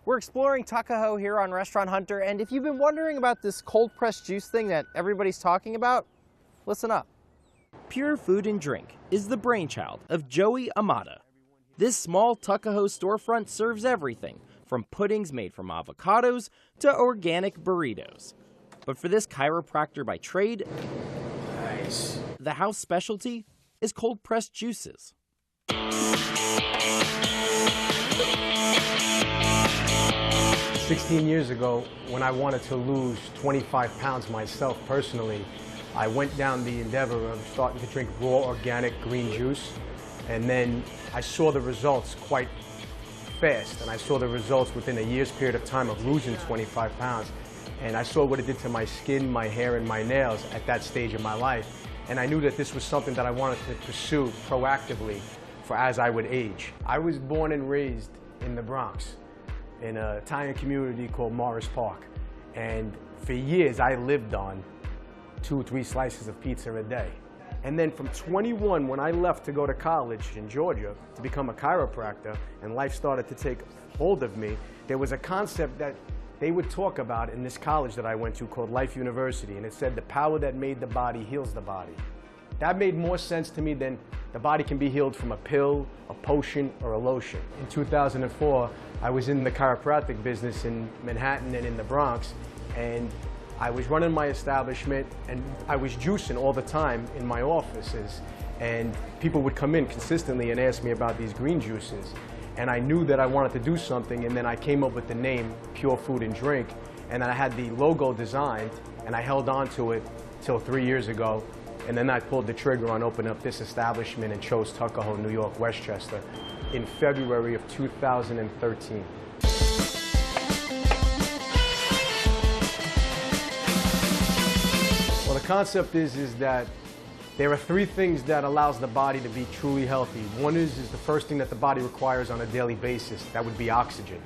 We're exploring Tuckahoe here on Restaurant Hunter, and if you've been wondering about this cold-pressed juice thing that everybody's talking about, listen up. Pure Food and Drink is the brainchild of Joey Amato. This small Tuckahoe storefront serves everything from puddings made from avocados to organic burritos. But for this chiropractor by trade, nice, the house specialty is cold-pressed juices. 16 years ago, when I wanted to lose 25 pounds myself personally, I went down the endeavor of starting to drink raw organic green juice, and then I saw the results quite fast, and I saw the results within a year's period of time of losing 25 pounds, and I saw what it did to my skin, my hair, and my nails at that stage of my life, and I knew that this was something that I wanted to pursue proactively for as I would age. I was born and raised in the Bronx, in an Italian community called Morris Park. And for years, I lived on 2 or 3 slices of pizza a day. And then from 21, when I left to go to college in Georgia to become a chiropractor, and life started to take hold of me, there was a concept that they would talk about in this college that I went to called Life University, and it said the power that made the body heals the body. That made more sense to me than the body can be healed from a pill, a potion, or a lotion. In 2004, I was in the chiropractic business in Manhattan and in the Bronx, and I was running my establishment, and I was juicing all the time in my offices, and people would come in consistently and ask me about these green juices. And I knew that I wanted to do something, and then I came up with the name Pure Food and Drink, and then I had the logo designed, and I held on to it till 3 years ago. And then I pulled the trigger on opening up this establishment and chose Tuckahoe, New York, Westchester in February of 2013. Well, the concept is that there are 3 things that allows the body to be truly healthy. One is the first thing that the body requires on a daily basis. That would be oxygen.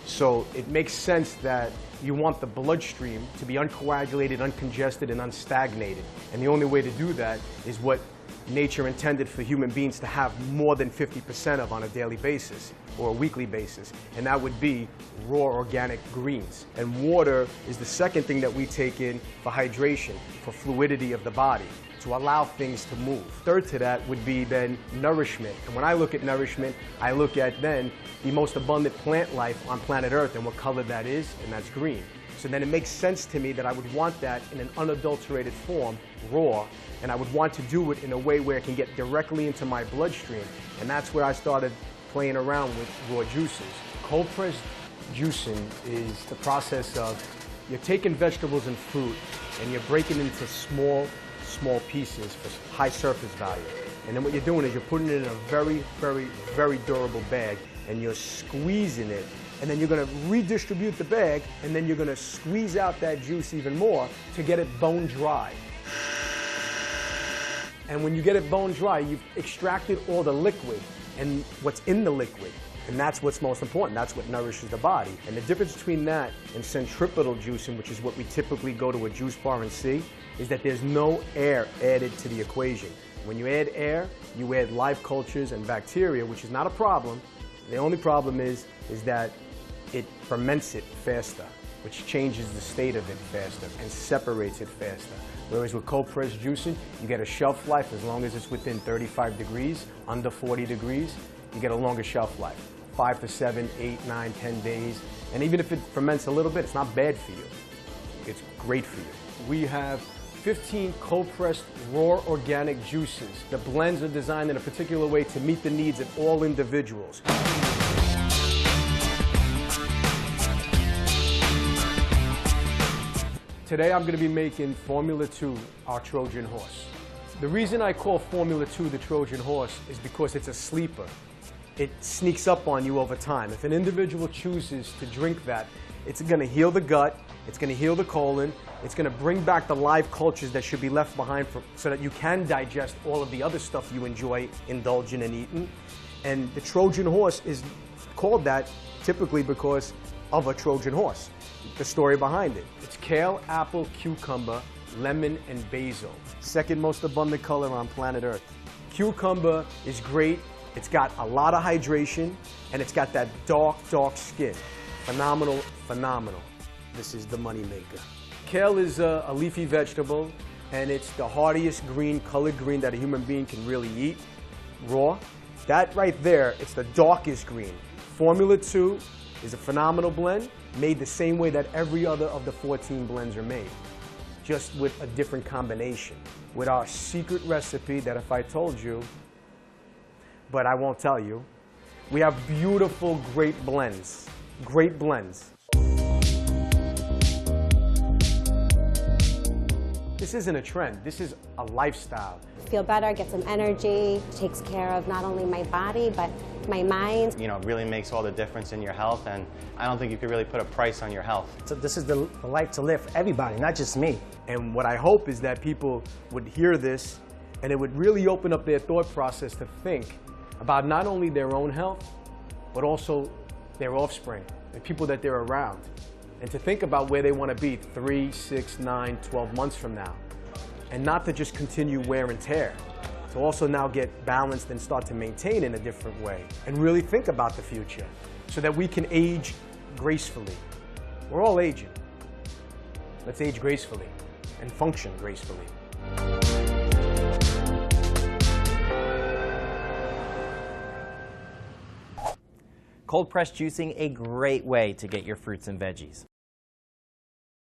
So it makes sense that you want the bloodstream to be uncoagulated, uncongested, and unstagnated. And the only way to do that is what nature intended for human beings to have more than 50% of on a daily basis or a weekly basis. And that would be raw organic greens. And water is the second thing that we take in for hydration, for fluidity of the body, to allow things to move. Third to that would be then nourishment. And when I look at nourishment, I look at then the most abundant plant life on planet Earth and what color that is, and that's green. So then it makes sense to me that I would want that in an unadulterated form, raw, and I would want to do it in a way where it can get directly into my bloodstream. And that's where I started playing around with raw juices. Cold-pressed juicing is the process of you're taking vegetables and fruit and you're breaking into small pieces for high surface value. And then what you're doing is you're putting it in a very, very, very durable bag, and you're squeezing it. And then you're going to redistribute the bag, and then you're going to squeeze out that juice even more to get it bone dry. And when you get it bone dry, you've extracted all the liquid and what's in the liquid. And that's what's most important. That's what nourishes the body. And the difference between that and centripetal juicing, which is what we typically go to a juice bar and see, is that there's no air added to the equation. When you add air, you add live cultures and bacteria, which is not a problem. The only problem is that it ferments it faster, which changes the state of it faster and separates it faster. Whereas with cold-pressed juicing, you get a shelf life as long as it's within 35 degrees, under 40 degrees, you get a longer shelf life. 5 to 7, 8, 9, 10 days. And even if it ferments a little bit, it's not bad for you. It's great for you. We have 15 cold-pressed raw organic juices. The blends are designed in a particular way to meet the needs of all individuals. Today I'm going to be making Formula 2, our Trojan horse. The reason I call Formula 2 the Trojan horse is because it's a sleeper. It sneaks up on you over time. If an individual chooses to drink that, it's going to heal the gut, it's going to heal the colon, it's going to bring back the live cultures that should be left behind so that you can digest all of the other stuff you enjoy indulging and eating. And the Trojan horse is called that typically because of a Trojan horse, the story behind it. It's kale, apple, cucumber, lemon, and basil. Second most abundant color on planet Earth. Cucumber is great. It's got a lot of hydration, and it's got that dark, dark skin. Phenomenal, phenomenal. This is the money maker. Kale is a leafy vegetable, and it's the hardiest green, colored green that a human being can really eat, raw. That right there, it's the darkest green. Formula 2 is a phenomenal blend, made the same way that every other of the 14 blends are made, just with a different combination. With our secret recipe that if I told you, but I won't tell you, we have beautiful, great blends. Great blends. This isn't a trend, this is a lifestyle. Feel better, get some energy, takes care of not only my body, but my mind. You know, it really makes all the difference in your health, and I don't think you could really put a price on your health. So this is the life to live for everybody, not just me. And what I hope is that people would hear this, and it would really open up their thought process to think about not only their own health, but also their offspring, the people that they're around, and to think about where they want to be 3, 6, 9, 12 months from now, and not to just continue wear and tear, to also now get balanced and start to maintain in a different way, and really think about the future so that we can age gracefully. We're all aging. Let's age gracefully and function gracefully. Cold press juicing, a great way to get your fruits and veggies.